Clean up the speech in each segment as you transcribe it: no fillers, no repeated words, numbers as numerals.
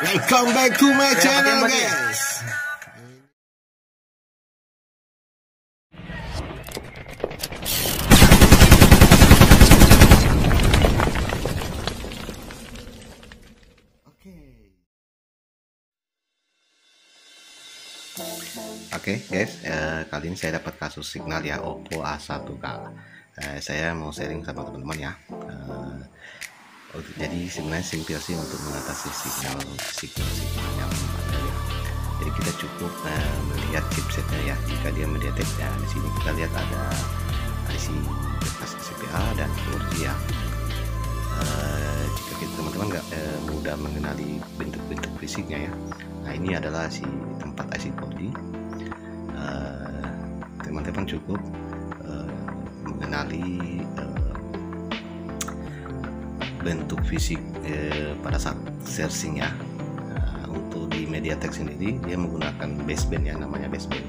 Welcome back to my channel, guys. Oke, guys, kali ini saya dapat kasus signal ya Oppo A1K. Saya mau sharing sama teman-teman ya. Jadi sebenarnya simpel sih untuk mengatasi signal yang ada ya. Jadi kita cukup melihat chipsetnya ya. Jika dia mendetek ya, di sini kita lihat ada IC bekas CPA dan 4G ya. Jika kita teman-teman nggak mudah mengenali bentuk-bentuk fisiknya ya. Nah, ini adalah si tempat IC 4G. Teman-teman cukup mengenali bentuk fisik pada saat searching ya. Untuk di MediaTek sendiri dia menggunakan baseband ya, namanya baseband.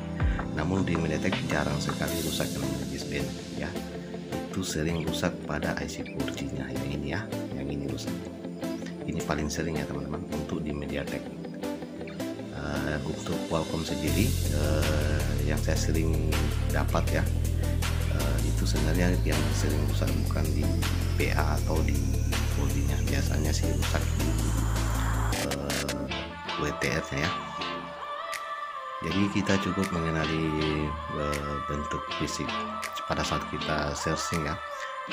Namun di MediaTek jarang sekali rusak yang namanya baseband ya. Itu sering rusak pada IC 4G nya yang ini ya, yang ini rusak. Ini paling sering ya teman-teman untuk di MediaTek. Untuk Qualcomm sendiri yang saya sering dapat ya, itu sebenarnya yang sering rusak bukan di PA atau di bodinya, biasanya sih rusak di WTR nya ya. Jadi kita cukup mengenali bentuk fisik pada saat kita searching ya.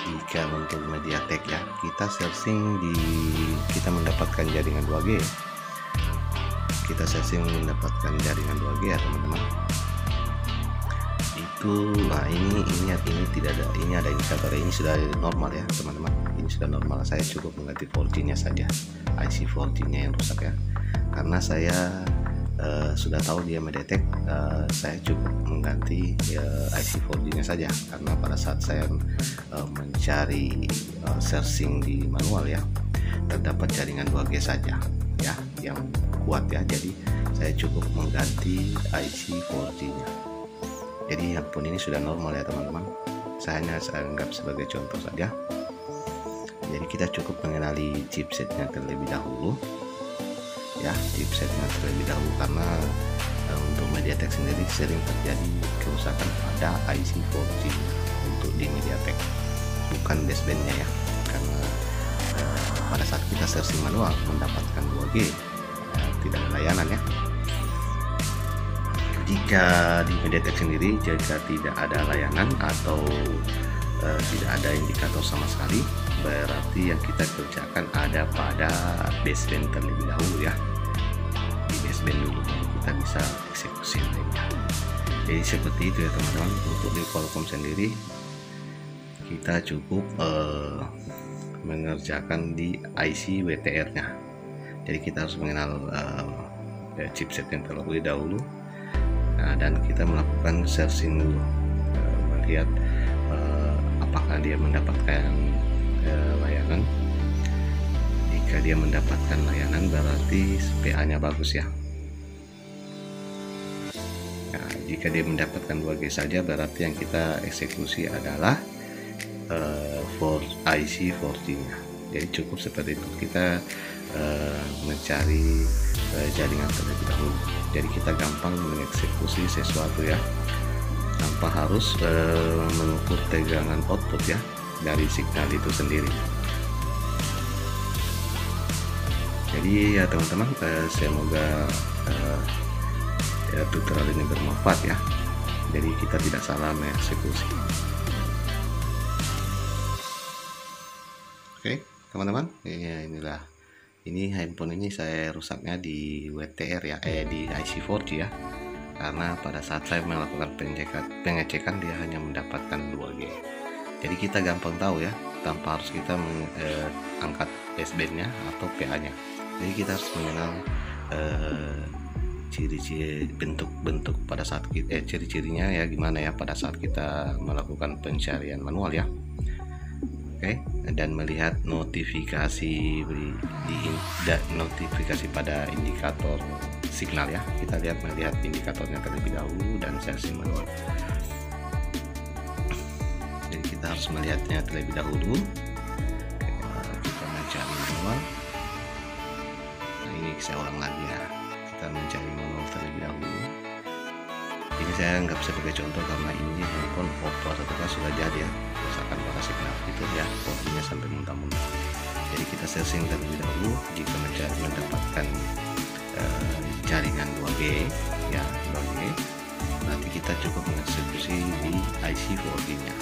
Jika untuk MediaTek ya, kita searching kita mendapatkan jaringan 2G. Kita searching mendapatkan jaringan 2G ya teman-teman. Itu nah ini tidak ada, ini ada indikator, ini sudah normal ya teman-teman. Ini sudah normal. Saya cukup mengganti 4G nya saja, IC 4G nya yang rusak ya. Karena saya sudah tahu dia MediaTek, saya cukup mengganti IC 4G nya saja. Karena pada saat saya mencari searching di manual ya, terdapat jaringan 2G saja ya yang kuat ya. Jadi saya cukup mengganti IC 4G nya. Jadi handphone ini sudah normal ya teman-teman. Saya anggap sebagai contoh saja. Jadi kita cukup mengenali chipsetnya terlebih dahulu ya, chipsetnya terlebih dahulu, karena untuk MediaTek sendiri sering terjadi kerusakan pada IC 4G untuk di MediaTek, bukan basebandnya ya. Karena pada saat kita searching manual mendapatkan 2G tidak ada layanan ya. Jika di MediaTek sendiri jika tidak ada layanan atau tidak ada indikator sama sekali, berarti yang kita kerjakan ada pada baseband terlebih dahulu ya. Di baseband dulu baru kita bisa eksekusi lainnya. Jadi seperti itu ya teman-teman. Untuk di Qualcomm sendiri kita cukup mengerjakan di IC WTR nya. Jadi kita harus mengenal chipset yang terlebih dahulu. Nah, dan kita melakukan searching dulu, melihat apakah dia mendapatkan layanan. Jika dia mendapatkan layanan berarti PA nya bagus ya. Nah, jika dia mendapatkan 2G saja berarti yang kita eksekusi adalah IC 4G nya. Jadi cukup seperti itu, kita mencari jaringan terlebih dahulu. Jadi kita gampang mengeksekusi sesuatu ya, tanpa harus mengukur tegangan output ya dari signal itu sendiri. Jadi ya teman-teman, semoga tutorial ini bermanfaat ya. Jadi kita tidak salah mengeksekusi. Oke teman-teman, ini handphone ini saya rusaknya di WTR ya, di IC 4G ya. Karena pada saat saya melakukan pengecekan dia hanya mendapatkan 2G. Jadi kita gampang tahu ya, tanpa harus kita angkat basebandnya atau PA nya. Jadi kita harus mengenal ciri-ciri bentuk pada saat kita ciri-cirinya ya gimana ya pada saat kita melakukan pencarian manual ya. Oke, dan melihat notifikasi notifikasi pada indikator signal ya. Kita melihat indikatornya terlebih dahulu dan searching manual. Jadi kita harus melihatnya terlebih dahulu. Kita mencari manual. Nah, ini saya ulang lagi ya, kita mencari manual terlebih dahulu. Ini saya anggap sebagai contoh karena ini handphone Oppo atau kan sudah jadi ya, misalkan pada signal fitur ya, portinya sampai muntah-muntah. Jadi kita searching terlebih dahulu jika mencari mendapatkan jaringan 2G ya, 2G. Nanti kita cukup mengeksekusi di IC 4G nya.